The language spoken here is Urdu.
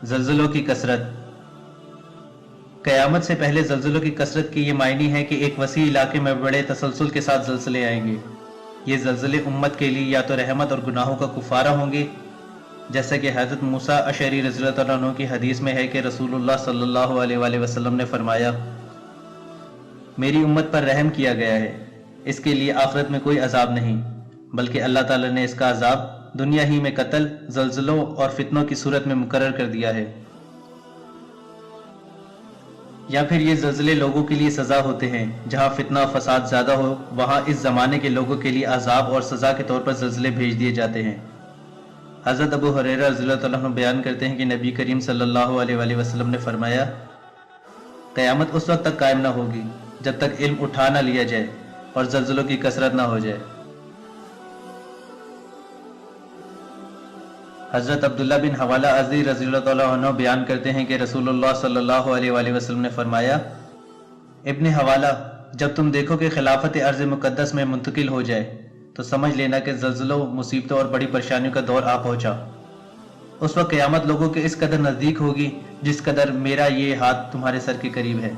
زلزلوں کی کثرت۔ قیامت سے پہلے زلزلوں کی کثرت کی یہ معنی ہے کہ ایک وسیع علاقے میں بڑے تسلسل کے ساتھ زلزلے آئیں گے۔ یہ زلزلے امت کے لیے یا تو رحمت اور گناہوں کا کفارہ ہوں گے، جیسا کہ حضرت موسیٰ اشعری رضی اللہ عنہ کی حدیث میں ہے کہ رسول اللہ صلی اللہ علیہ وآلہ وسلم نے فرمایا، میری امت پر رحم کیا گیا ہے، اس کے لیے آخرت میں کوئی عذاب نہیں، بلکہ اللہ تعالیٰ نے اس کا عذاب دنیا ہی میں قتل، زلزلوں اور فتنوں کی صورت میں مقرر کر دیا ہے۔ یا پھر یہ زلزلے لوگوں کے لیے سزا ہوتے ہیں، جہاں فتنہ و فساد زیادہ ہو وہاں اس زمانے کے لوگوں کے لیے عذاب اور سزا کے طور پر زلزلے بھیج دیے جاتے ہیں۔ حضرت ابو ہریرہ رضی اللہ عنہ بیان کرتے ہیں کہ نبی کریم صلی اللہ علیہ وآلہ وسلم نے فرمایا، قیامت اس وقت تک قائم نہ ہوگی جب تک علم اٹھا نہ لیا جائے اور زلزلوں کی کثرت نہ ہو جائے۔ حضرت عبداللہ بن حوالہ ازدی رضی اللہ عنہ بیان کرتے ہیں کہ رسول اللہ صلی اللہ علیہ وآلہ وسلم نے فرمایا، ابن حوالہ، جب تم دیکھو کہ خلافت ارض مقدس میں منتقل ہو جائے تو سمجھ لینا کہ زلزلوں، مصیبتوں اور بڑی پریشانیوں کا دور آ پہنچا۔ اس وقت قیامت لوگوں کے اس قدر نزدیک ہوگی جس قدر میرا یہ ہاتھ تمہارے سر کے قریب ہے۔